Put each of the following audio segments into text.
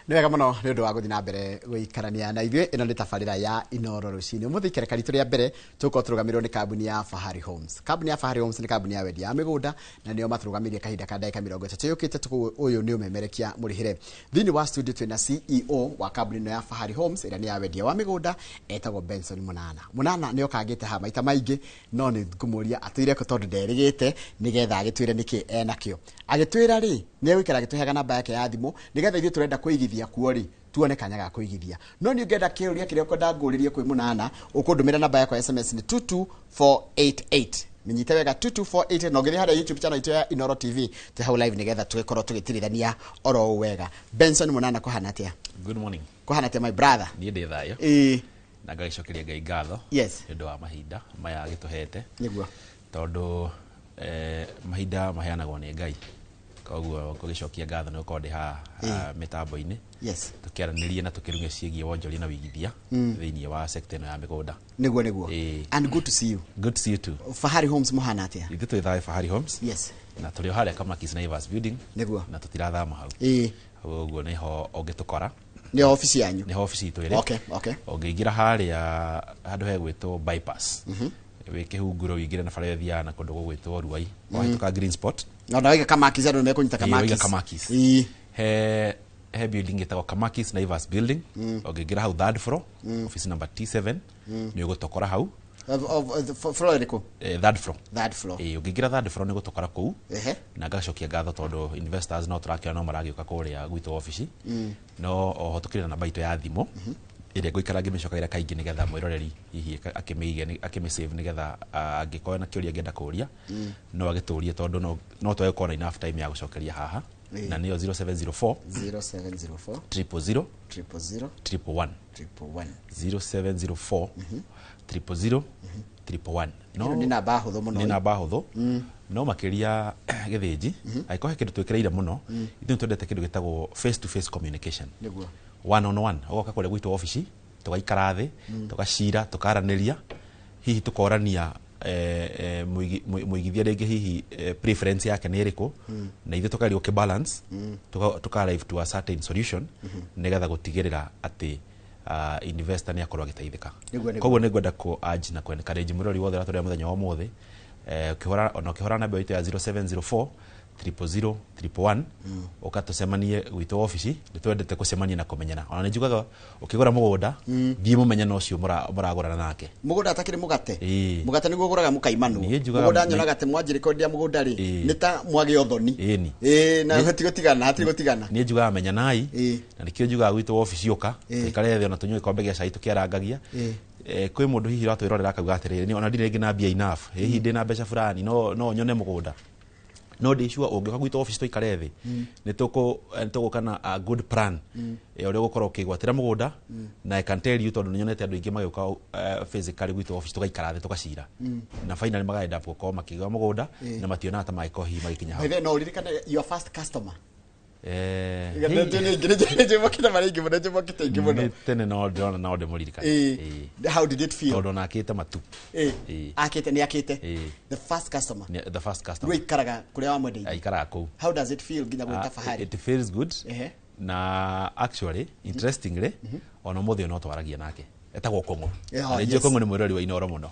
Nĩ wega mũno nĩ ũndũ wa gũthiĩ na mbere gũikarania na ithuĩ. Ĩno nĩ tabarĩra ya Inooro Rũcinĩ. Ũmũthĩ ikereka ritũ rĩa mbere tũgũkorwo tũrũgamĩrĩirwo nĩ kambuni ya Fahari Homes. Kambuni ya Fahari Homes nĩ kambuni ya wendia ya mĩgũnda na nĩo matũrũgamĩrĩire kahinda ka ndagĩka 30. Yũkĩte ũyũ nĩ ũmemerekia mũrĩhĩre. Thĩinĩ wa studio twĩna CEO wa kambuni ĩno ya Fahari Homes ĩrĩa nĩ ya wendia wa mĩgũnda etagwo Benson Munana. Munana nĩ okangĩte haha maita maingĩ no nĩ ngũmũria atwĩre ko tondũ nderĩgĩte nĩgetha agĩtwĩre nĩkĩ enakĩo. Agĩtwĩra rĩ nĩ egũikara agĩtũheaga namba yake ya thimũ nĩgetha ithuĩ tũrenda kũigithia kuo rĩ tuone kanya ga kũigithia. No nĩ ũngĩenda kĩũria kĩrĩa ũkwenda ngũrĩrie kwĩ Munana ũkũndũmĩra namba yako ya SMS nĩ 22488. Minyite wega 22488 na ũgĩthiĩ harĩa YouTube channel itu ya Inooro TV tũ hau live nĩgetha tũgĩkorwo tũgĩtirithania oro wega. Benson Munana kũhana atĩa? Good morning. Kũhana atĩa my brother? Niĩ ndĩ thayũ. Na ngagĩcokeria Ngai ngatho. Yes. Nĩ ũndũ wa mahinda maya gĩtũhete. Nĩguo. Tondũ mahinda maheanagwo nĩ Ngai. Koguo ngũgĩcokia ngatho nĩ gũkorwo ndĩ haha mĩtambo-inĩ. Yes. Tũkĩaranĩrie na tũkĩruge ciĩgiĩ wonjoria na wĩigithia thĩinĩ wa sector ĩno ya mĩgũnda. Nĩguo. And good to see you. Good to see you too. Fahari Homes mũhana atĩa? Ithuĩ twĩ thayũ Fahari Homes. Yes. Na tũrĩ o harĩa Kamakis Naivas building. Nĩguo. Na tũtirathama hau. Ũguo nĩho ũngĩtũkora. Nĩ office yanyu? Nĩ office itũ ĩrĩ. Okay. Ũngĩingĩra harĩa handũ hegwĩtwo bypass. Wĩkĩhunguro wĩingĩre na bara ĩthiaga na kũndũ gũgwĩtwo Ruai. Wahĩtũka Green Spot. Na ndawaiga Kamakis andũ nĩ kũnyita Kamakis. Waiga Kamakis. He building ĩtagwo Kamakis Naivas building. Ũngĩingĩra hau third floor, office number T7, nĩ ũgũtũkora hau. Floor ĩrĩkũ? Third floor. Ũngĩingĩra third floor nĩ ũgũtũkora kũu. Na ngagacokia ngatho tondũ investors no tũrakĩona no maragĩũka kũrĩa gwitũ office. No oho tũkĩrĩ na namba itũ ya thimũ ĩrĩa ngũikara ngĩmĩcokagira kaingĩ nĩgetha mwĩroreri hihi akĩmĩsave nĩgetha angĩkorwo na kĩũria angĩenda kũũria no agĩtũrie tondũ no twage gũkorwo na enough time ya gũcokeria haha. Na nĩyo 0704 000 111 0704 000 no nĩ namba hũthũ mũno. Nĩ namba hũthũ. No makĩria gĩthĩnji angĩkorwo he kĩndũ twĩkĩrĩire mũno ithuĩ twendete kĩndũ gĩtagwo face to face communication. Nĩguo. One on one. Ũgoka kũrĩa gwitũ office tũgaikara thĩ tũgacira tũkaranĩria hihi tũkorania mũigithia rĩngĩ hihi preference yake nĩ ĩrĩkũ na ithuĩ tũkageria gũkĩbalance tũka-arrive to a certain solution nĩgetha gũtigĩrĩra atĩ investor nĩ akorwo agĩteithĩka. Koguo nĩ ngwenda kũ-urge na kũ-encourage mũrori wothe ũratũrĩa mũthenya wa ũmũthĩ ũkĩhora namba itũ ya 0704 000 111 ũkatũcemanie gwitũ office. Nĩ twendete gũcemania na kũmenyana. Ona nĩ njugaga ũkĩgũra mũgũnda thiĩ mũmenyana ũcio mũragũrana nake. Mũgũnda atakĩrĩ mũgate. Mũgate nĩguo ũgũraga mũkaimanu. Mũgũnda nyonaga atĩ mwanjĩrĩ kwendia mũgũnda rĩ nĩ ta mwagĩ ũthoni. Na hatirĩ gũtigana. Nĩ njugaga menyanai na nĩkĩo njugaga gwitũ office ũka tũikare thĩ ona tũnyue gĩkombe gĩa cai tũkĩarangagia. Kwĩ mũndũ hihi ratwĩrorera akauga atĩrĩrĩ ona ndirĩ rĩngĩ na mbia enough hihi ndĩ na mbeca fulani no nyone mũgũnda. No ndĩcua ũngĩoka gwitũ office tũikare thĩ nĩ tũgũka na a good plan ũrĩa ũgũkorwo ũkĩgwatĩra mũgũnda na I can tell you tondũ nĩnyonete andũ aingĩ magĩũka physically gwitũ office tũgaikara thĩ tũgacira na finally magaenda gũkorwo makĩgũra mũgũnda na mationaga ta magĩkorwo hihi magĩkinya hau. No ũririkane your first customer? Tene no ndĩrona no ndĩmũririkane. How did it feel? Tondũ nakĩte matu. Akĩte. The first customer. Wĩikaraga kũrĩa wamwendeirie? Aikaraga kũu. How does it feel nginya gwĩta Fahari? It feels good. Na actually interestingly ona mũthĩ no twaragia nake. Etagwo Kong'o. Nĩnjũĩ Kong'o nĩ mwĩrori wa Inooro mũno.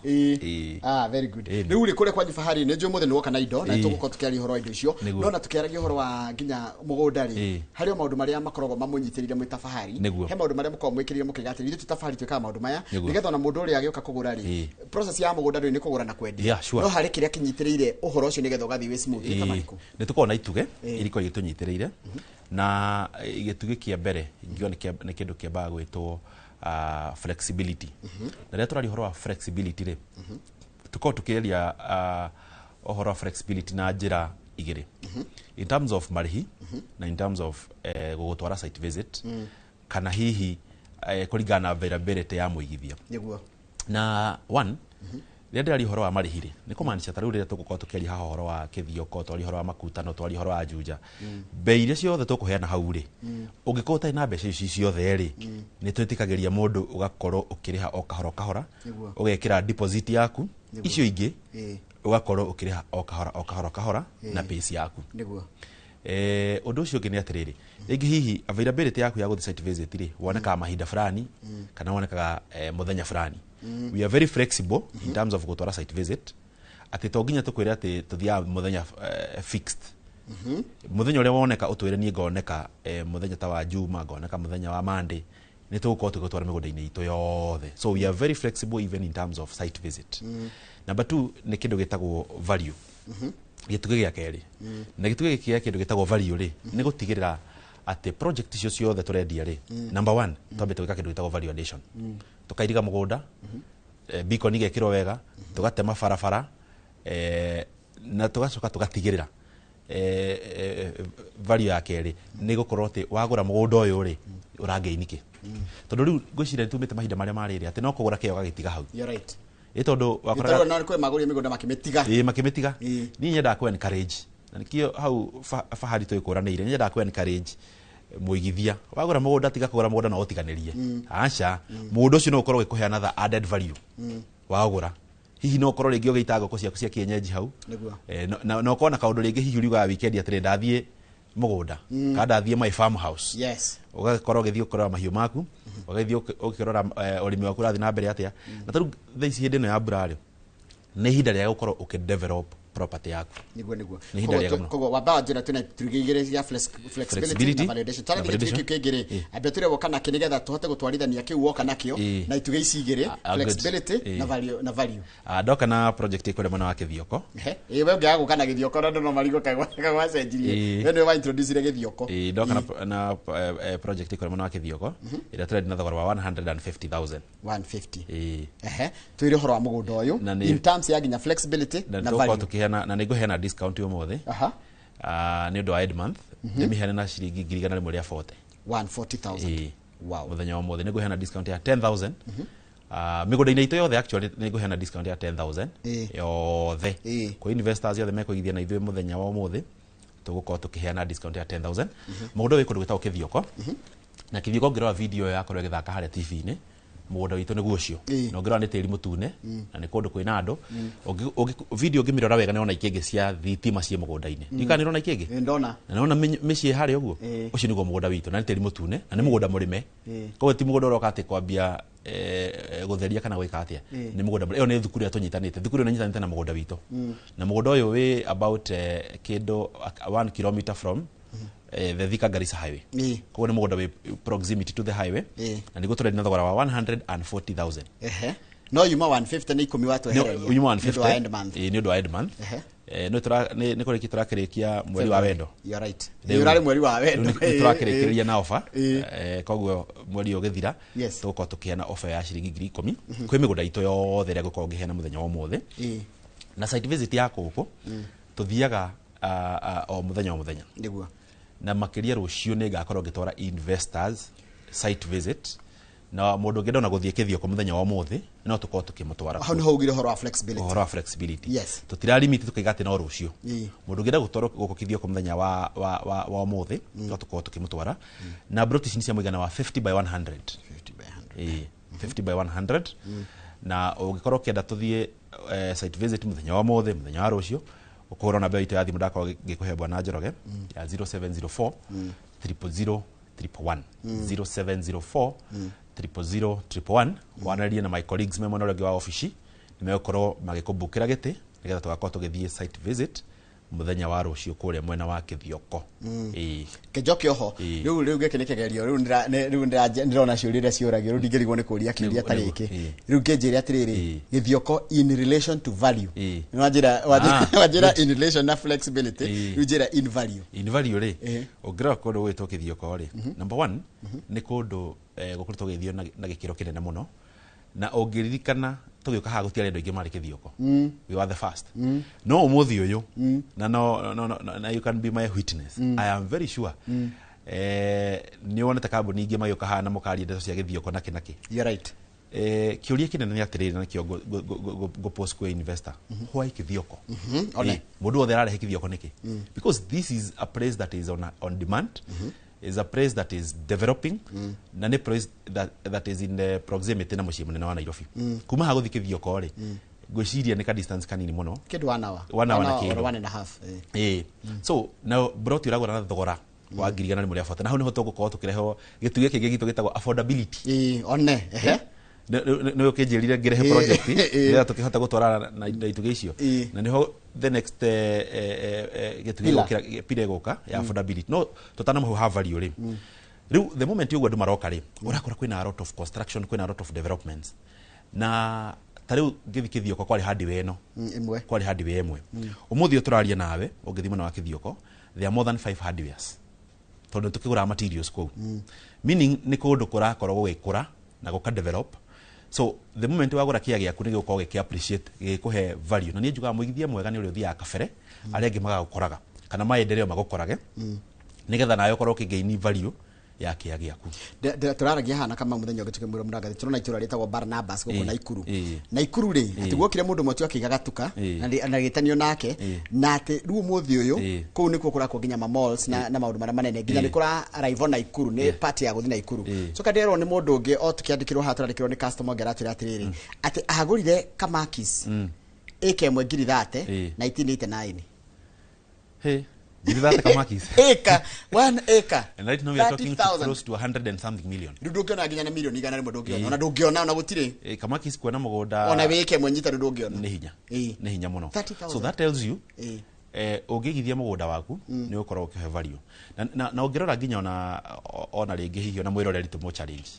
Very good. Rĩu rĩ kũrĩa kwanyu Fahari nĩ njũĩ mũthĩ nĩ woka na indo na tũgũkorwo tũkĩaria ũhoro wa indo icio. No na tũkĩaragia ũhoro wa nginya mũgũnda rĩ harĩ maũndũ marĩa makoragwo mamũnyitĩrĩire mwĩta Fahari. He maũndũ marĩa mũkoragwo mwĩkĩrĩire mũkĩiga atĩ ithuĩ twĩta Fahari twĩkaga maũndũ maya nĩgetha ona mũndũ ũrĩa agĩũka kũgũra rĩ process ya mũgũnda rĩ nĩ kũgũra na kwendia. No harĩ kĩrĩa kĩnyitĩrĩire ũhoro ũcio nĩgetha ũgathiĩ wĩ smooth nĩ tamarĩkũ? Nĩ tũkoragwo na itugĩ iriko igĩtũnyitĩrĩire na gĩtugĩ kĩa mbere ingiuga nĩ kĩndũ kĩambaga gwĩtwo flexibility. Na rĩrĩa tũraria ũhoro wa flexibility rĩ tũkorwo tukĩaria ũhoro wa flexibility na njĩra igĩrĩ in terms of marĩhi na in terms of gũgũtwara site visit kana hihi kũringana na availability ya mũigithia. Na one rĩrĩa ndĩraria ũhoro wa marĩhi rĩ nĩ kũmaanisha ta rĩu rĩrĩa tũgũkorwo tũkĩaria haha ũhoro wa kĩthio ko twaria ũhoro wa makutano twaria ũhoro wa Juja bei iria ciothe tũkũheana hau rĩ ũngĩkorwo ũtarĩ na mbeca ici ciothe rĩ nĩ twĩtĩkagĩria mũndũ ũgakorwo ũkĩrĩha o kahora ũgekĩra deposit yaku icio ingĩ ugakorwo ukiriha o kahora na pace yaku. Undu ucio ngi ni atiriri ringi hihi availability yaku ya guthi site visit ri woneka mahinda fulani kana wonekaga muthenya fulani. We are very flexible in terms of gutwara site visit. Ati to nginya tukwire ati tuthia muthenya fixed. Muthenya uria woneka utwire ni ngoneka muthenya ta wa Juma ngoneka muthenya wa Monday ni tugukorwo tugutwara migunda-ini itu yothe. So we are very flexible even in terms of site visit. Number 2 ni kindu gitagwo value. Gituge gia keri na gituge gia kindu gitagwo value ri ni gutigirira ati project icio ciothe turendia ri. Number 1 twambe twika kindu gitagwo value addition. Tukairiga mugunda beacon igekirwo wega tugatema barabara na tugacoka tugatigirira value ya keri ni gukorwo ati wagura mugunda uyu ri urangeini tondu riu ngwiciria tumite mahinda maria mariri ati no kugura kio gagitiga hau. You're right. Tondu wakoraga no kwe maguri migunda makimetiga makimetiga ni nyenda ku encourage na nikio hau fahari to ikuranire nyenda ku encourage muigithia wagura mugunda tiga kugura mugunda no utiganirie acha mundu ucio no ukorwo gikuhe another added value wagura hihi no ukorwo ringi ugeita ngoko ciaku cia kienyeji hau no kona kaundu ringi hihi uriga weekend atire ndathie mugunda kada thie my farm house. Yes. Ugakorwo githio kurora mahiu maku ugathio ukirora urimi waku rathi na mbere atia na taru thaici hindi no ya mbura ni hinda ria gukorwo ukidevelop property yaku niguo kogo waba njira tuna turigigire ya flexibility na validation tara thiki kigire abeture wokana kinigetha tuhote gutwarithania kiu woka nakio na ituge icigire flexibility na value ndoka na project ikore mwana wa Kithioko we ungiaga gukana Githioko no marigo kagwa cenjirie we ni wa introduce ile Githioko ndoka na project ikore mwana wa Kithioko ira trade na thogora wa 150,000 tuire horo wa mugunda uyu in terms ya ginya flexibility na value na nigo hena discount yo mothe ni ndo aid month ni mihana na shilingi 140 140,000 wow muthenya wa mothe nigo hena discount ya 10,000 migunda-ini itu yothe actually nigo hena discount ya 10,000 yothe kwa investors yothe mekuigithia na ithuĩ muthenya wa mothe tugukorwo tukiheana discount ya 10,000 mugunda wi kundu gwitagwo Kithioko na Kithioko ngirora video yakorwo igithaka haria TV-ini mugunda witu niguo cio no ngirora ni tiri mutune na ni kundu kwina andu video ngimirora wega niona ikingi cia thitima cie mugunda-ini ndika nirona ikingi ndona na niona micii haria uguo ucio niguo mugunda witu na ni tiri mutune na ni mugunda murime koguo ti mugunda uroka ati kwambia gutheria kana gwika atia ni mugunda iyo ni thukuru atunyitanite thukuru ni nyitanite na mugunda witu na mugunda uyu wi about kindo 1 kilometer from the Thika Garissa highway kwa ni mugunda wi proximity to the highway na nigo turedi na thogora wa 140,000 no yuma 150 ni ikumi watu hereria yuma 150 ni ndo end month no ni kuri kiturakirekia mweri wa wendo. You're right. Yurari mweri wa wendo turakirikiria na offer koguo mweri ugithira tuko tukiana offer ya shilingi 10,000 kwi migunda itu yothe ria gukorwo ngiheana muthenya wa mothe na site visit yako guko tuthiaga o muthenya niguo na makiria rucio ni ngakorwo ngitwara investors site visit na mundu ngenda na guthie Kithioko muthenya wa mothe no tukorwo tukimutwara hau ni hogire horo wa flexibility yes tutira limit tukigate no rucio mundu ngenda gutwara guko Kithioko muthenya wa mothe no tukorwo tukimutwara na brotish ni cia muigana wa 50 by 100 50 by 100 na ungikorwo kenda tuthie site visit muthenya wa mothe muthenya wa rucio ukorwo na bei itu ya thimu ndako ngikuhe bwana Njoroge ya 0704 000 111 0704 000 wanaria na my colleagues memo na regi wa office nimekorwo magikumbukira giti nigetha tugakorwo tugithie site visit muthenya wa rucio kuria mwena wa Kithioko Kijokio ho riu gekinikigerio riu ndirona ciurire ciuragio riu ndigirigwo ni kuria kiuria tariki riu kenjire atiriri Kithioko in relation to value wajira in relation na flexibility riu jira in value ri ongira kundu gwitwo Kithioko ri number 1 ni kundu gukurutwo githio na gikiro kinene muno na ongiririkana tugioka ha gutiari andu ingi mari Kithioko we were the first no umuthi uyu na no you can be my witness I am very sure ni wonete kambuni ingi magioka ha na mukari ndeto cia Kithioko na kinaki you're right kiuria kinene ni atiriri na kio go post kwa investor why Kithioko mundu othe ararehe Kithioko niki because this is a place that is on demand is a place that is developing na ni place that is in the proximity na muciĩ munene wa Nairobi kuma ha guthi Kithioko ri ngwiciria nĩ ka distance kanini muno kindu 1 hour 1 hour na kindu 1.5 so now broti uragura na thogora wa ngirigana rimwe rĩa bata na hau niho tũgũkorwo tũkĩreho gĩtugĩ kĩngĩ gitũ gĩtagwo affordability one nĩ ũkĩnjĩrire ngĩrehe project nĩgetha tũkĩhota gũtwara na itugĩ icio na niho the next gĩtugĩ pile gũka ya affordability no tũtanamahu ha value rĩ riu the moment ũguo andũ maroka rĩ ũrakora kwĩna a lot of construction kwĩna a lot of developments na tarĩu ngĩthi Kĩthioko kwarĩ hardware ĩno kwarĩ hardware ĩmwe ũmũthĩ tũraria nawe ũngĩthi mwena wa Kĩthioko there are more than 5 hardwares tondũ tũkĩgũra materials kũu meaning nĩ kũndũ kũrakorwo gũgĩkũra na gũka develop so the moment wagũra kĩya gĩaku nĩ gĩgũkorwo gĩkĩ appreciate gĩkũhe value na niĩ njugaga mũigithia mwega nĩ ũrĩa ũthiaga kabere arĩa angĩ magagũkoraga kana maendeleo magũkorage nĩgetha nayo ũkorwo ũkĩgaini value ya kĩya gĩaku turaragia hana kama muthenya ũgĩtuke mwĩro mũrangathi turona itũra rĩtagwo Barnabas gũkũ Naikuru rĩ atĩ gwokire mũndũ motio akĩigaga tuka na gĩtanio nake na atĩ rĩu mũthĩ ũyũ kũu nĩkuo kũrakwo nginya ma malls na maũndũ marĩa manene nginya nĩ kũra arrive Naikuru nĩ party ya gũthiĩ Naikuru so kaderwo nĩ mũndũ ũngĩ o tukĩandĩkĩrwo ha tũrandĩkĩrwo nĩ customer ngera atĩrĩ atĩrĩrĩ atĩ ahagũrire kamakis ĩka ĩmwe ngiri 30 1989 Githate kamakis. Eka, 1 acre. And right now we are talking close to 100 and something million. Ndũngĩona nginya na milioni igana rĩmwe ndũngĩona. Ona ndũngĩona ona gũtirĩ. Kamakis kwena mũgũnda. Ona wĩke mwenyita ndũngĩona. Nĩ hinya mũno. So that tells you ũngĩgithia mũgũnda waku nĩ ũkorwo ũkĩhe value. Na ũngĩrora nginya ona rĩngĩ hihi ona mwĩroreri tũmũ challenge.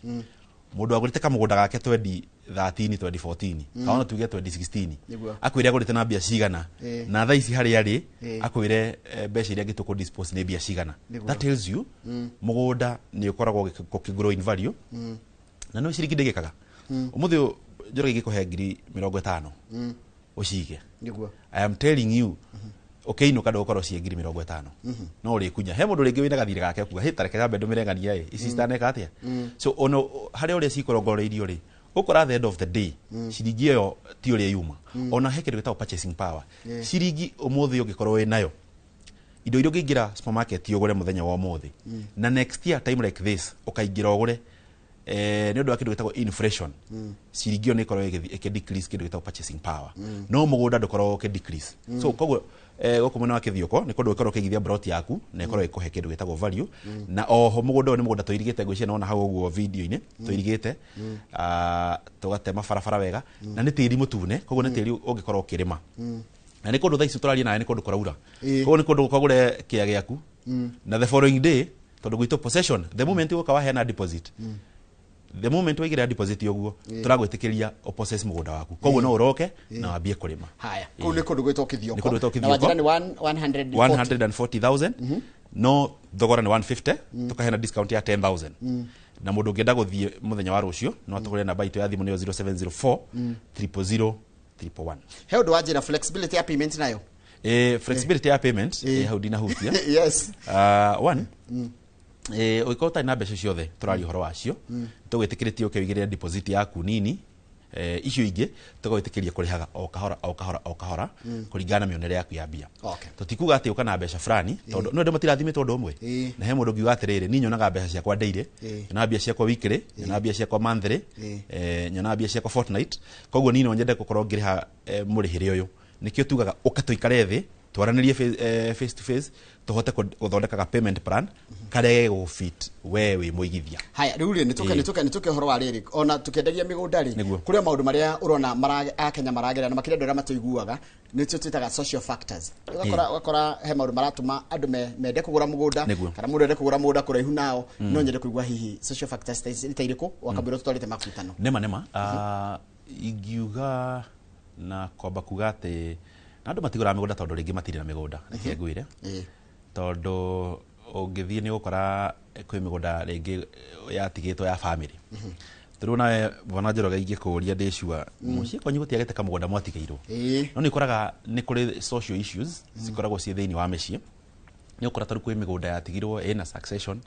Mũndũ agũrĩte kamũgũnda gake 2014 kaona tuge 2016 akwĩre agũrĩte na mbia cigana na thaa ici harĩa arĩ akwĩre mbeca iria angĩtũkũ dispose nĩ mbia cigana that tells you mũgũnda nĩ ũkoragwo gũkĩgrow in value na no ciringi ndĩgĩkaga ũmũthĩ Njoroge igĩkũhe ngiri 50 ũcige I am telling you ũkĩinũka ndũgũkorwo cie ngiri 50 no ũrĩkunya he mũndũ rĩngĩ wĩna gathirĩ gake kuga hĩ tareke jambe ndũmĩrengania ici citaneka atĩa so ono harĩa ũrĩa cikorongorĩirio rĩ ukora the end of the day ciringi ĩyo ti ũrĩa yuma ona he kĩndũ gĩtagwo purchasing power ciringi ũmũthĩ ũngĩkorwo wĩ nayo indo iria ũngĩingĩra supermarket ũgũre mũthenya wa ũmũthĩ na next year time like this ũkaingĩra ũgũre nĩ ũndũ wa kĩndũ gĩtagwo inflation ciringi ĩyo nĩ ĩkorwo ĩkĩ decrease kĩndũ gĩtagwo purchasing power no mũgũnda ndũkorwo ũkĩ decrease so koguo gũkũ mwena wa Kĩthioko nĩ kũndũ ũkorwo ũkĩigithia broti yaku na ĩkorwo ĩkũhe kĩndũ gĩtagwo value na oho mũgũnda ũyũ nĩ mũgũnda tũirigĩte ngwĩciria nona hau ũguo video-inĩ tũirigĩte tũgatema barabara wega na nĩ tĩri mũtune koguo nĩ tĩri ũngĩkorwo ũkĩrĩma na nĩ kũndũ thaa ici tũraria nawe nĩ kũndũ kũraura koguo nĩ kũndũ ũkagũre kĩya gĩaku na the following day tondũ gwitũ possession the moment ũka waheana deposit the moment waigira deposit yoguo turagwĩtĩkĩria process mũgũnda waku koguo no ũroke na wambie kũrĩma haya kũu nĩ kũndũ gwĩtwo Kĩthioko nĩ kũndũ gwĩtwo na wajira nĩ 140,000 no thogora nĩ 150 tukaheana discount ya 10,000 na mũndũ ũngĩenda gũthiĩ mũthenya wa rũciũ no atũgũre namba itũ ya thimũ nĩyo 0704 000 111 he ũndũ wa njĩra flexibility ya payment nayo flexibility ya payment hau ndinahutia yes one ũgĩkorwo ũtarĩ na mbeca ciothe tũraria ũhoro wacio tũgwĩtĩkĩrĩtie ũkĩigĩrĩra deposit yaku nini icio ingĩ tũgwĩtĩkĩria kũrĩhaga o kahora kũringana na mĩonere yaku ya mbia tũtikuga atĩ ũka na mbeca fulani tondũ no ndĩ matirathimĩtwo ũndũ ũmwe na he mũndũ ngiuga atĩrĩrĩ niĩ nyonaga mbeca ciakwa daily nyonaga mbia ciakwa weekly nyonaga mbia ciakwa monthly nyonaga mbia ciakwa fortnight koguo niĩ no nyende gũkorwo ngĩrĩha mũrĩhĩre ũyũ nĩkĩo tugaga ũka tũikare thĩ twaranĩrie face to face tuhote gũthondeka payment plan karege gũfit we wĩ mũigithia haya rĩu rĩ nĩtũke ũhoro wa rĩrĩ ona tũkĩendagia mĩgũnda rĩ kũrĩa maũndũ marĩa ũrona Akenya maragerera na makĩria andũ arĩa matũiguaga nĩtio twĩtaga social factors ũgakora he maũndũ maratũma andũ mende kũgũra mũgũnda kana mũndũ ende kũgũra mũgũnda kũraihu nao no nyende kũigua hihi social factors ta irĩkũ wakambĩrwo tũtwarĩte makutano nema ingiuga na kwamba kuga atĩ na andũ matigũraga mĩgũnda tondũ rĩngĩ matirĩ na mĩgũnda reke ngwĩre tondũ ũngĩthiĩ nĩ gũkora kwĩ mĩgũnda rĩngĩ yatigĩtwo ya family tũrũ nawe bwana Njoroge ingĩkũria ndĩcua mũciĩ kwanyu gũtiagĩte kamũgũnda mwatigĩirwo no nĩ ũkoraga nĩ kũrĩ social issues cikoragwo ciĩ thĩinĩ wa mĩciĩ nĩ ũkora tarĩ kwĩ mĩgũnda yatigirwo ĩna succession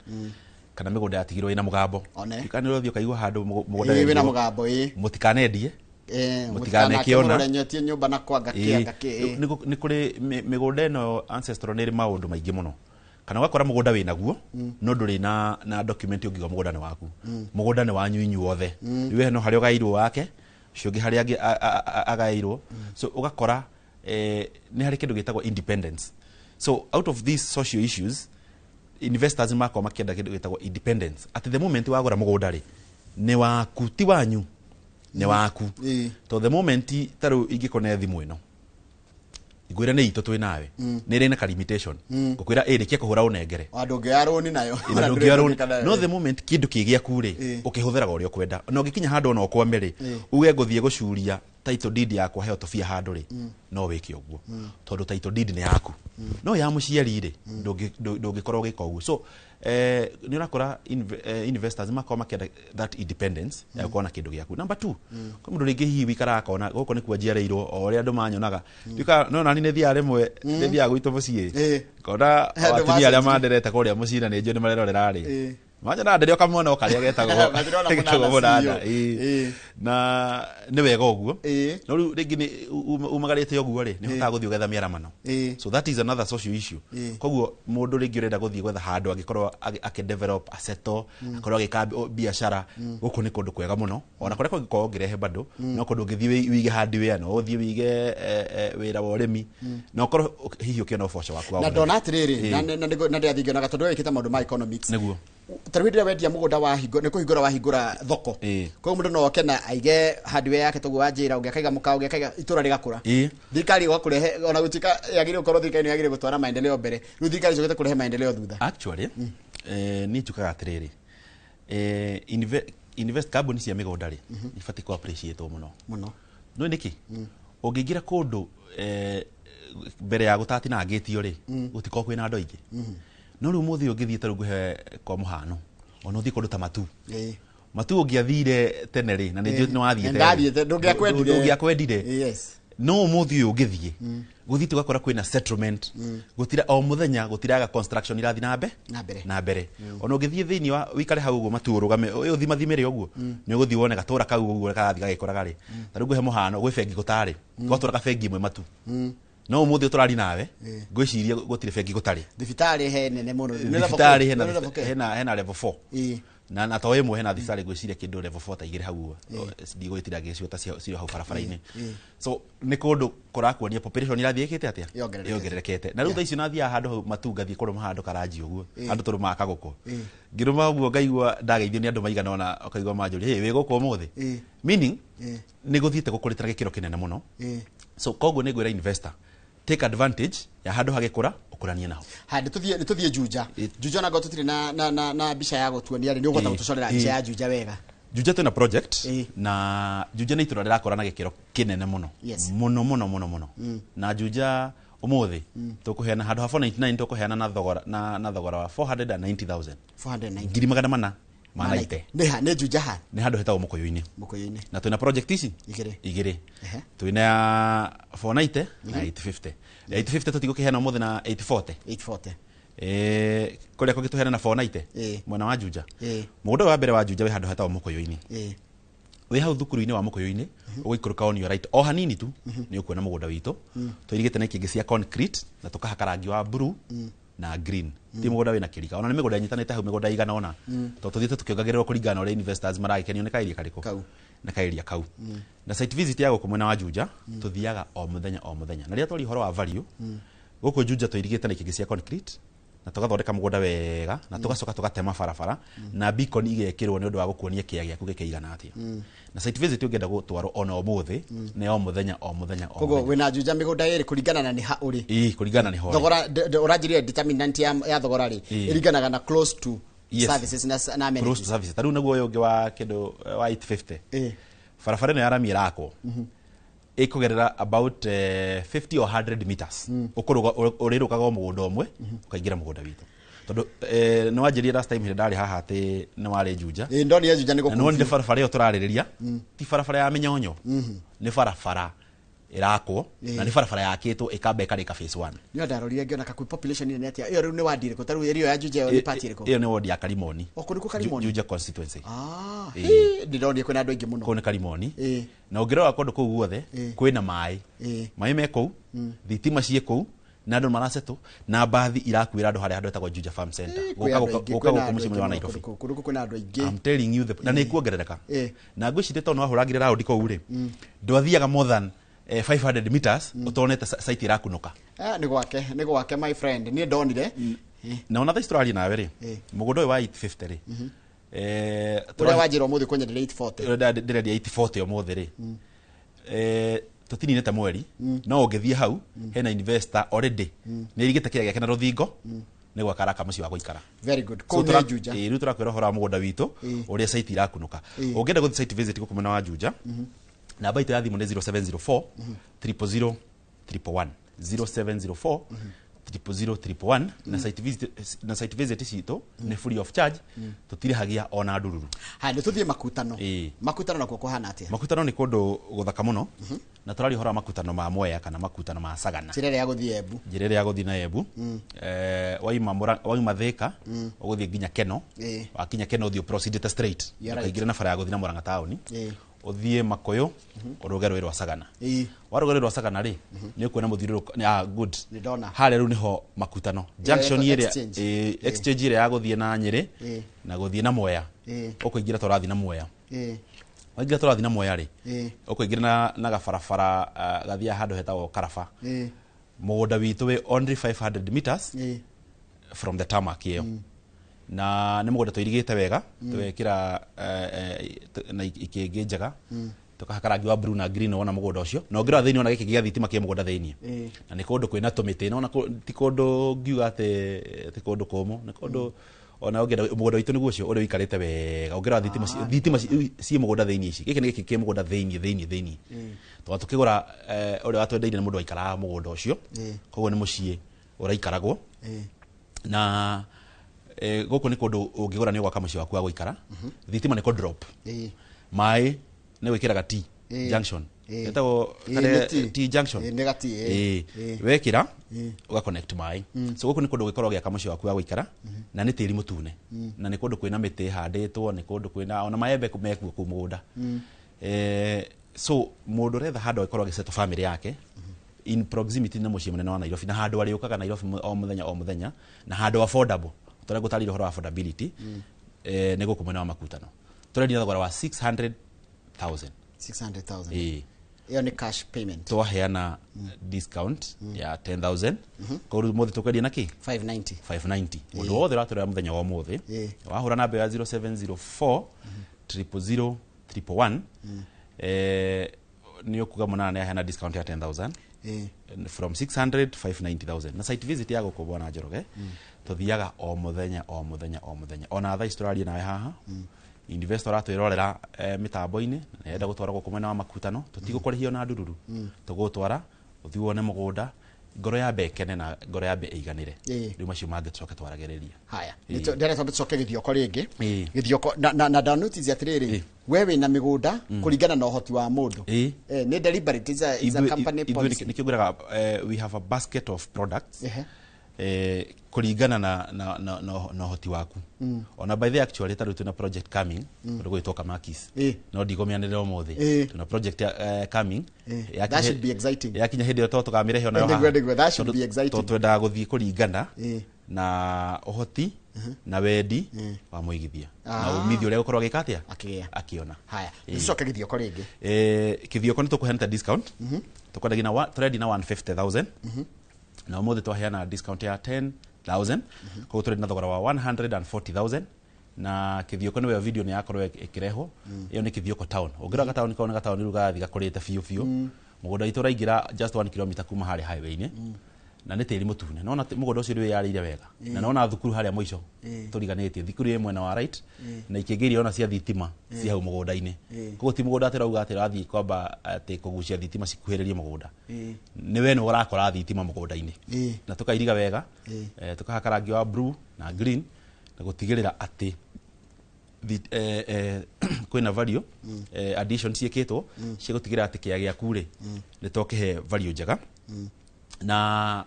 kana mĩgũnda yatigirwo ĩna mũgambo kana ũthiĩ ũkaigua handũ mũgũnda wĩna mũgambo mũtikanendie mũtikanakĩona ũrenyetie nyũmba na kwanga kĩanga nĩ kũrĩ mĩgũnda ĩno ancestral nĩ ĩrĩ maũndũ maingĩ mũno kana ũgakora mũgũnda wĩ naguo no ndũrĩ na document ũngiuga mũgũnda nĩ waku mũgũnda nĩ wanyu inyuothe we no harĩa ũgairwo wake ciongi hari angi agairwo so ugakora ni hari kindu gitagwo independence. So out of these social issues investors mako makienda kindu gitagwo independence. At the moment wagura mugunda ri ni waku ti wanyu ni waku to the moment taru ingikone thimu ino igwira ni ito twi nawe ni ri na ka limitation gukwira irikia kuhura unengere andu ngiaroni nayo no the moment kindu kigia kure ukihuthira gorio kwenda no gikinya handu no kwame ri uge guthie gucuria title deed yakwa heo tofia handu ri no wiki oguo tondu title deed ni yaku no ya muciari ri ndungikorwo gika oguo. So ni urakora investors makoma kenda that independence ya kuona kindu giaku. Number 2 kwa mundu ringi hiwi wikara akona goko ni kuanjiareirwo o ria andu manyonaga ndika no nani ne thia remwe ne thia gwito mucii kona atumia aria manderete kuria mucina ni njo ni marerorera ri manja na nderio kamona okaria getagwo munada na ni wega oguo no riu ringi ni umagarite oguo ri ni hotaga guthii ugetha miaramano. So that is another social issue. Koguo mundu ringi urenda guthii gwetha handu agikorwo akidevelop aseto akorwo agika biashara guku ni kundu kwega muno ona kuria kungikorwo ngirehe bado no kundu ngithii wige handi wea no uthii wige wira wa urimi no korwo hihi ukiona uboco waku na ndona atiriri na ndiathingionaga tondu wikite maundu ma economics niguo tarwidira wendia mugunda wa hingo ne kuhingura wa hingura thoko kwa mundu no okena aige hardware yake togu wanjira ungekaiga mukao ungekaiga itura rigakura thikari gwakurehe ona gutika yagire ukorwo thikari ni yagire gutwara maendeleo mbere riu thikari cogete kurehe maendeleo thutha. Actually ni tukaga atiriri invest carbon cia migunda ri ifati ko appreciate muno no niki ungingira kundu mbere ya gutati na ngitio ri utiko kwina andu aingi no riu muthi ungithie taru guhe kwa muhano ono thi kundu ta matu matu ungiathire tene ri na ni njo ni wathiete ndungiakwendire no muthi ungithie guthi tugakora kwina settlement gutira o muthenya gutiraga construction irathi na mbere ono ngithie thiini wa wikare hau uguo matu urugame uyu thima thimire uguo ni uguthi wone gatura kau uguo karathi gagikoraga ri taru guhe muhano gwe bengi gutari gwatura ka bengi imwe matu no umuthi uturari nawe ngwiciria gutire bengi gutari thibitari he nene muno thibitari hena level 4 na to imwe hena thibitari ngwiciria kindu level 4 ta igire hau ndigwitira gicio ta cio hau barabara-ini. So ni kundu kurakuonia population irathi ikite atia yongererekete na riu tha icio nathia handu matunga thie kuruma handu karaji uguo andu turuma kaguko ngiruma uguo ngaigua ndageithio ni andu maigana ona okaigua manjuri we guko muthi meaning ni guthiite gukuritira gikiro kinene muno. So koguo ni gwira investor take advantage ya handu hagikura ukurania naho handu tuthie Juja na gotutire na bisha ya gutuonia ni ugota gutucorera nje ya Juja wega Juja tuna project na Juja ni itura rirakora na gikiro kinene muno muno na Juja umuthi tukuheana handu ha 499 tukuheana na thogora wa 490,000 ngiri magana mana manaite ne Juja ha ni handu hetagwo mukoyo-ini na tuna project ici igire twina 490 na 850 tutigukiheana umuthi na 840 kuria kugituheana na 490 mwana wa Juja mugunda wa mbere wa Juja we handu hetagwo mukoyo-ini we hau thukuru-ini wa mukoyo-ini uguikũrũka on your right o hanini tu ni ukuona mugunda witu twirigite na ikingi cia concrete na tukahaka rangi wa blue na green ti mugunda wina kirika ona ni migunda nyitanite hau migunda igana ona to tuthiite tukiongagererwo kuringana ore investors maragikenio ni kairia kariko na kairia kau na site visit yago kumwena wa Juja tuthiaga o muthenya na ria twari horo wa value guku Juja twirigite na ikingi cia concrete na tugathondeka mugunda wega na tugacoka tugatema barabara na beacon igekirwo ni undu wa gukuonia kia giaku gikeigana atia na site visit ungenda gutwaro ona umuthi ne o muthenya kogo wina Juja migunda iri kuringana na ni ha uri kuringana ni ho thogora urajirie determinant ya thogora ri iringanaga na close to services na amenities close to services taru naguo yo wa kindu wa 850 barabara no yarami irako ikugerera about 50 or 100 meters ukuruga urirukaga mugunda umwe ukaingira mugunda witu tondu no wanjirie last time ndari haha ati ni wari Juja ndoni ya Juja niko no ndi barabara yo turaririria ti barabara ya minyonyo ni barabara irako na ni barabara yakitwo ikamba ikarika phase 1 ni ndarorire ngiona kakwi population ni atia iyo riu ni wandire ko taru area ya Juja ni party iriko iyo ni ward ya Karimoni okuriku Karimoni Juja constituency ndironie kwina andu aingi muno ko ni Karimoni na ugirora kondu kuu guothe kwina mai me kou thitima cie kou na andũ marasetũ na bathi irakuĩra andũ harĩa etagwo Juja Farm Center gũka gũkũ mũciĩ wa Nairobi kuna andũ aingĩ I'm telling you na nĩ kuongerereka na ngwĩciria tondũ wahũragire raũndi kũu rĩ ndwathiaga more than 500 meters utonete site irakunuka nĩ gwake my friend ni ndonire na ona Australia nawe ri mũgũnda ũyũ wa 850 ri ũrĩa wanjĩra ũmũthĩ kwenyeria 840 ndĩrendia 840 ũmũthĩ ri tũtininĩte mweri no ũngĩthiĩ hau hena investor already nĩ irigĩte kĩrĩa gĩake na rũthingo nĩ gwaka raka mũciĩ wa gũikara very good kũu nĩ Juja rĩu tũrakwĩra ũhoro wa mũgũnda witũ ũrĩa site irakunuka ũngĩenda gũthiĩ site visit gũkũ mwena wa Juja namba itũ ya thimũ nĩ 0704 000 111 0704 000 na site visit citũ nĩ free of charge tũtirĩhagia ona ndururu ha nĩ tũthiĩ makutano nakuo kũhana atĩa makutano nĩ kũndũ gũthaka mũno na tũrari ũhoro wa makutano ma Mwea kana makutano ma Sagana njĩra ĩrĩa ya gũthiĩ Embu njĩra ĩrĩa ya gũthiĩ na Embu wauma Thika ũgũthiĩ nginya Keno wakinya Keno ũthiĩ proceed straight ũkaingĩra na bara ya gũthiĩ na Murang'a town uthie Makoyo uruge rwa Sagana waruge rwa Sagana ri ni kuona muthiũrũrũko good hale ru niho makutano junction area exchange area ya guthie na Nyeri na guthie na Mwea ukuingira tũrathi na Mwea waingira tũrathi na Mwea ri ukuingira na gabarabara gathia handu hetagwo Karaba mũgũnda witũ we only 500 meters from the tarmac hiyo na nĩ mũgũnda tũirigĩte wega twekĩra na ikĩngĩ njega tukahaka rangi wa blue na green ona mũgũnda ũcio na ũngĩrora thĩinĩ ona gĩkĩ gĩa thitima kĩa mũgũnda thĩinĩ na nĩ kũndũ kwĩna tũmĩtĩ na ona ti kũndũ ngiuga atĩ ti kũndũ kũmũ nĩ kũndũ ona ũngĩenda mũgũnda witũ nĩguo ũcio ũrĩa ũikarĩte wega ũngĩrora thitima ciĩ mũgũnda thĩinĩ ici gĩkĩ nĩ gĩkĩ kĩa mũgũnda thĩinĩ tondũ tukĩgũra ũrĩa watwendeire nĩ mũndũ waikaraga mũgũnda ũcio koguo nĩ mũciĩ ũraikaragwo na gũkũ nĩ kũndũ ũngĩgũra nĩ gwaka mũciĩ waku wa gũikara thitima nĩ kũ drop maĩ nĩ gwĩkĩraga T junction etagwo T junction wekĩra ũga connect maĩ so gũkũ nĩ kũndũ gũgĩkorwo gĩaka mũciĩ waku wa gũikara na nĩ tĩri mũtune na nĩ kũndũ kwĩna mĩtĩ handĩtwo nĩ kũndũ kwĩna ona maembe mekuo kũu mũgũnda so mũndũ ũretha handũ agĩkorwo agĩsettle family yake in proximity na mũciĩ mũnene wa Nairobi na handũ arĩũkaga Nairobi o mũthenya na handũ affordable tũrĩa gũtarĩire ũhoro wa affordability nĩ gũkũ mwena wa makutano tũrendia thogora wa 600,000 iyo ni cash payment twaheana discount ya 10,000 koru mũthĩ tũkwendia na kĩ 590 mũndũ wothe ũratũrera mũthenya wa mũthĩ wahũra namba ya 0704 000 111 nĩ ũkuga mũnana nĩ aheana discount ya 10,000 from 600 590,000 na site visit ya gũkũ bwana Njoroge tuthiaga o muthenya ona thaa Australia nawe haha investor atwirorera mitambo-ini enda gutwara gũkũ mwena wa makutano tutigũkũrĩhio na ndururu tũgũtwara uthi wone mũgũnda ngoro ya bekene na ngoro ya be iganire rĩu macio mangĩ tũcoke twaragĩrĩria haya ndĩrenda tũcoke gĩthioko rĩngĩ gĩthioko na da notice atirĩrĩ we wĩna mĩgũnda kũringana na ũhoti wa mũndũ nĩ deliberate is a company policy nikĩgũraga we have a basket of products kũringana na ũhoti waku ona by the actually tarũ tuna project coming ndũgwĩtwo Kamakis no ndigũmĩanĩrĩra ũmũthĩ tuna project coming that should be exciting yakinya hĩndĩ ĩyo tũkamĩrehe ona that should be exciting twendaga gũthiĩ kũringana na ũhoti na wendi wa mũigithia na umithio ũrĩa gũkorwo agĩka atĩa akiona haya tucoke gĩthioko rĩngĩ kĩthioko nĩ tũkũheana discount tũkwendagia na tũrendia na 150,000 na ũmũthĩ twaheana discount ya 10,000 koguo tũrĩ na thogora wa 140,000 na kĩthioko nĩ video nĩ yakorwo ĩkĩrehwo ĩyo nĩ kĩthioko town ũngĩroga town kaona gataoni rugathi gakũrĩte biũ mũgũnda witũ ũraingĩra just 1 km kuma harĩa highway-inĩ na nĩ tĩri mũtune nona mũgũnda ũcio nĩ wĩyarĩire wega na nona thukuru harĩa mũico tũriganĩtie thukuru ĩ mwena wa right na ikĩngĩria ona cia thitima cia hau mũgũnda-inĩ koguo ti mũgũnda atĩ rauga atĩ rathiĩ kwamba atĩ kũgucia thitima cikuhĩrĩrie mũgũnda nĩ we nĩ ũrakora thitima mũgũnda-inĩ na tũkairiga wega tũkahaka rangi wa blue na green na gũtigĩrĩra atĩ kwĩna value addition ciĩkĩtwo cia gũtigĩrĩra atĩ kĩaya gĩaku rĩ nĩ twakĩhe value njega na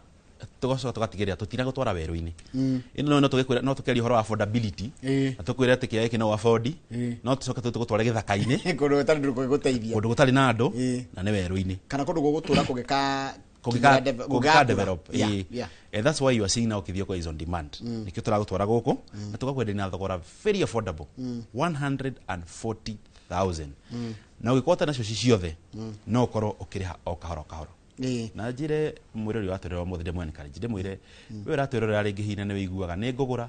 tugacoka tugatigĩrĩra tutinagũtwara werũ-inĩ ĩno no tũgĩkwĩra no tũkĩaria ũhoro wa affordability na tũkwĩra atĩ kĩaya gĩkĩ no afford no tũcoke tũgũtware gĩthaka-inĩ kũndũ gũtarĩ ndũ gũgũteithia kũndũ gũtarĩ na andũ na nĩ werũ-inĩ kana kũndũ gũgũtũra kũgĩka kungika develop. Yeah. And that's why you are seeing now Kithioko is on demand. Nikio turagutwara guku na tugakwenda na thogora very affordable. 140,000. Na ugikwata nacio ciothe no korwo ukiriha o kahoro kahoro. Na njire mwirori wa twerero muthide mwe encourage ndimwire we ratwerero ringi hina ne wiguaga ne ngugura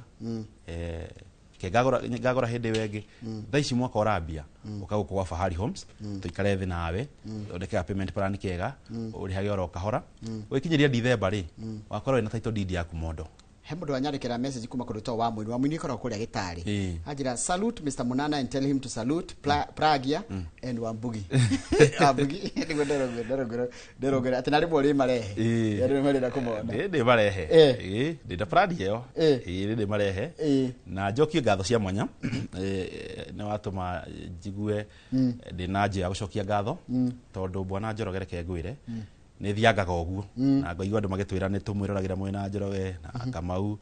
ke ngagora hindi wengi thaici mwaka urambia ukaguko kwa Fahari Homes tuikare thi nawe ondeke payment plan kega urihage oro kahora wikinyiria December ri wakorwo ina title deed yaku mondo he mundu anyandikira message kuma kuri to wa mwini ikora kuria gitari ajira salute Mr Munana and tell him to salute Pragia and Wambugi Wambugi ndero atina ribo ri marehe yari marira kumona ndi marehe ndi Pragia yo ndi marehe na njokie ngatho cia mwanya ne watuma jigue ndi na nje ya gucokia ngatho tondu bwana Njoroge reke ngwire ni thiangaga oguo na ngoigwa andu magitwira ni tumwiriragira mwena Njoroge na Kamau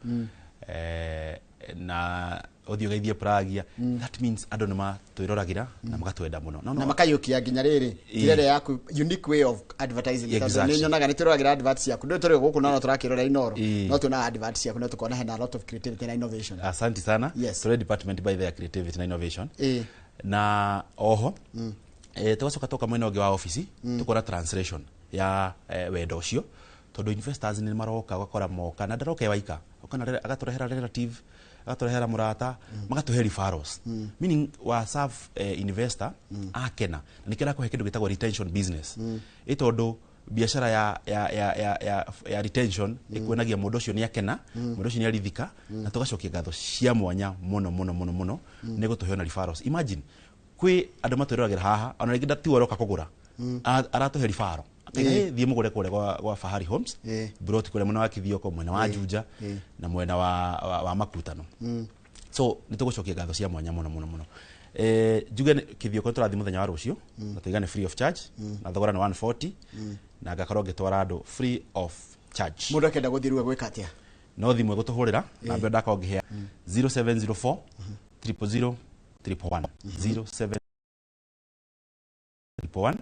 na othio geithie Pragia that means andu nima twiriragira na magatwenda muno na makayukia nginya riri tirere yaku unique way of advertising ni nyonaga ni twiriragira adverts yaku ndo turi guku no turakirora Inoro no tuna adverts yaku no tukona hena a lot of creativity and innovation. Asante sana. Tore department by their creativity and innovation na oho tugacoka toka mwena wa office tukora translation ya wendo cio tondu investors ni maroka gakora moka na ndaroke waika okana agaturehera relative agaturehera murata magatuhe referrals meaning wa serve investor akena nikira ko hekindu gitagwo retention business itondu biashara ya retention ikwenagia mundu cio ni akena mundu cio ni arithika na tugacokia ngatho cia mwanya muno nego tuheona referrals. Imagine kwi andu matwiragira haha ona ringi ndati waroka kugura aratuhe referral thie mugure kure gwa Fahari Homes brought kure mwena wa Kithioko mwena wa Juja na mwena wa Makutano so nitugucokia ngatho cia mwanya muno juge Kithioko turathi muthenya wa rucio na tuigane free of charge na thogora ni 140 na ngakorwo ngitwara andu free of charge mundu akenda guthirwe gwika atia no thimwe gutuhurira na mbe ndako ngihea 0704 000 111 07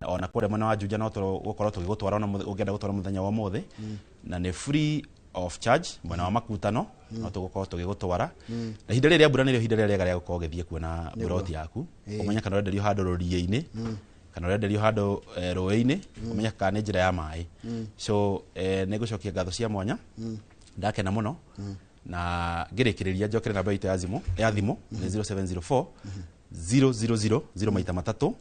ona kore mwana wa Juja no gukorwo tugigutwara ona ungenda gutwara muthenya wa mothe na ni free of charge mwana wa Makutano no tugukorwo tugigutwara na hinda riria mbura nirio hinda riria ria gukorwo githie kuona buroti yaku umenya kana urenderio handu ruriye-ini kana urenderio handu ruwe-ini umenya kana njira ya mai so nigucokia ngatho cia mwanya ndakena muno na ngirikiriria njokere namba itu ya thimu ni 0704 000 maita matatu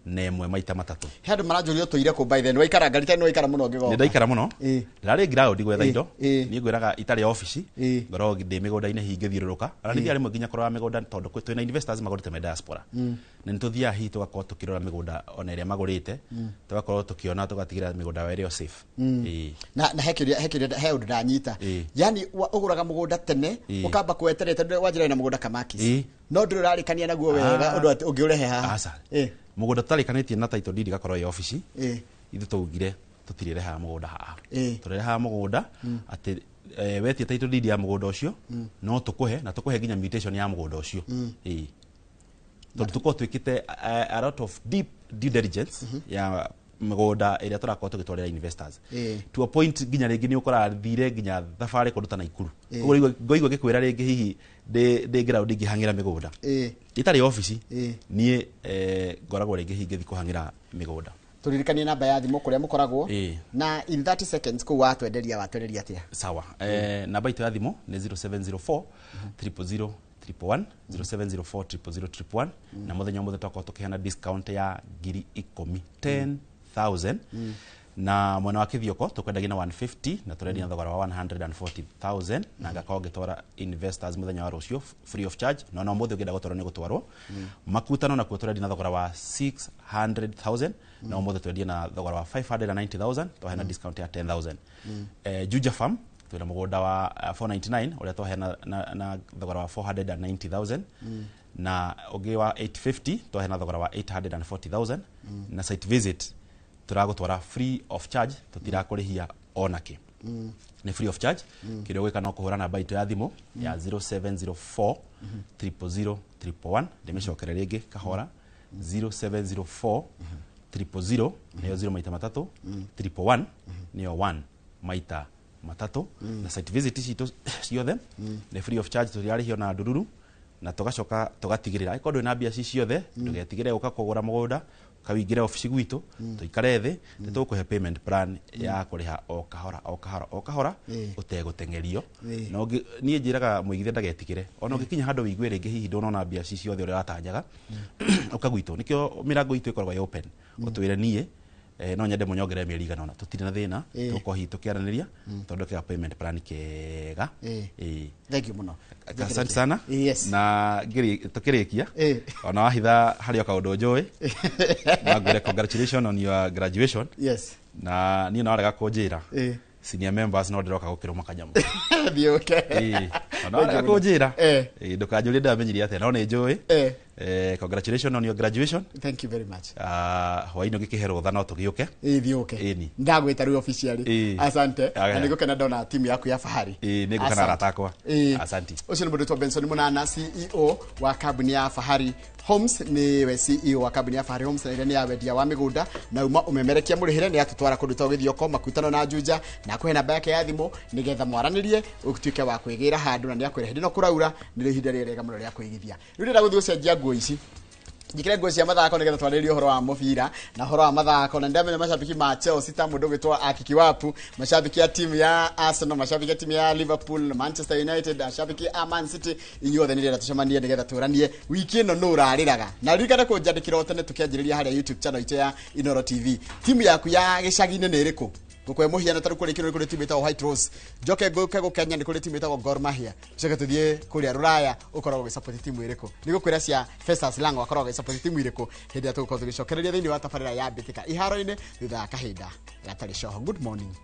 na emwe maita matatu handu maranjurio tuire ku by then waikara ngarita ni waikara muno ngigo ni ndaikara muno ndari ground gwetha indo ni ngwiraga itari office ngoro ndi migunda-ini hingithiururuka ara ni thiari mwe korwa migunda tondu twina investors magurite me diaspora na nituthia hi tugakorwo tukirora migunda ona iria magurite tugakorwo tukiona tugatigira migunda were safe na hekiria he undu ndanyita yani uguraga mugunda tene ukamba kweterete wajira na mugunda kamakis no ndu rarikania naguo wega undu ungiurehe haha mugunda tarikanitie na title deed gakorwo ya office ithu tugire tutirire ha mugunda haha turire ha mugunda ati wetie title deed ya mugunda ucio no tukuhe na tukuhe ginya mutation ya mugunda ucio tondu tuko twikite a lot of deep due diligence ya mugunda iria turakorwo tugitwarira investors to a point ginya ringi ni ukora thire ginya thabari kunduta na ikuru koguo ngoigwa gikwira ringi hihi de ground ingihangira migunda itari office nie ngoragwo ringi hihi ngithi kuhangira migunda turirikanie namba ya thimu kuria mukoragwo na in 30 seconds ku watwenderia atia sawa namba itu ya thimu ni 0704 000 111 0704 000 111 na muthenya muthe twakorwo tukihana discount ya 10,000 na mwana wa Kithioko tukwendagia na 150 na turendia thogora wa 140,000 na ngakorwo ngitwara investors muthenya wa rucio free of charge no muthe ungenda gutwara ni gutwarwo Makutano na kuturendia na thogora wa 600,000 na muthe turendia na thogora wa 590,000 twahena discount ya 10,000 Juja Farm twina mugunda wa 499 uria twahena na thogora wa 490,000 na ugi wa 850 twahena thogora wa 840,000 na site visit turagutwara free of charge tutirakurihia onake ni free of charge kirio gwika no kuhura namba itu ya thimu ya 0704 000 111 ndimecokerera ringi kahora 0704 000 niyo 0 maita matatu 111 niyo 1 maita matatu na site visit cito ciothe ni free of charge turiarihio na ndururu na tugacoka tugatigirira ikondo na bia ciothe ndugetigire uka kugura mugunda kawingire office gwitu tuikare thi nitukuhe payment plan ya kuriha o kahora utegutengerio no nie njiraga muigithia ndagetigire ona ngikinya handu wigwe ringi hihi ndonona bia ciothe uri ratanyaga ukagwitu nikio mirango itu ikoragwo open utwire nie no nyende munyongere mieri igana ona tutire na thina tukohi tukiaraniria tondoke payment plan kega thank you muno asante sana na ngiri tukirikia ona wahitha hari okaundu njui na ngwire congratulations on your graduation na ni na rega kunjira senior members no ndiroka gukiruma kanyamu ona rega kunjira ndukanjuri ndamenyire ate no ni njui congratulations on your graduation. Thank you very much. Hwaino gikihero tha no tugiuke. Thiuke. Ndagwita riu officially. Asante. Na nigukena ndona timu yaku ya Fahari. Nigukena ratakwa. Asante. Ucio ni mundu Benson Munana, CEO wa kambuni ya Fahari Homes, ni we CEO wa kambuni ya Fahari Homes, na ni ya wendia wa migunda na uma umemerekia murihire ni atutwara kundu to githioko makutano na Juja na kuhe namba yake ya thimu nigetha mwaranirie utuike wa kwigira handu na ni akwire hindi no kuraura ni ihinda rĩega mũno rĩa kwigithia. Rĩu ndĩra gũthiĩ ũcenjia nguo ici njikire nguo cia mathako nigetha twarĩrie ũhoro wa mũbira na ũhoro wa mathako na ndamenya mashabiki ma Chelsea ta mũndũ gwĩtwo Akiki Wapu, mashabiki ya timu ya Arsenal, mashabiki ya timu ya Liverpool, Manchester United, mashabiki ya Man City, inyuothe nĩrĩra tucemanie nigetha tũranie wiki ĩno nũ ũrarĩraga na ririkana kũnjandĩkĩra o tene tũkĩanjĩrĩria harĩa YouTube channel itũ ya Inoro TV. Timu yaku ya gĩcagi-inĩ nĩ ĩrĩkũ? Gukwe muhiana taru kuri kino kuri timu itago White Rose joke go Kenya ni kuri timu itago Gor Mahia ceke tuthie kuri Ruraya ukoragwo gisupport timu iriko nigukwira cia Festus Lango akoragwo gisupport timu iriko hindi atuko tugicokereria thini wa tabarira ya Bitika iharo-ini thutha kahinda gatari coho. Good morning.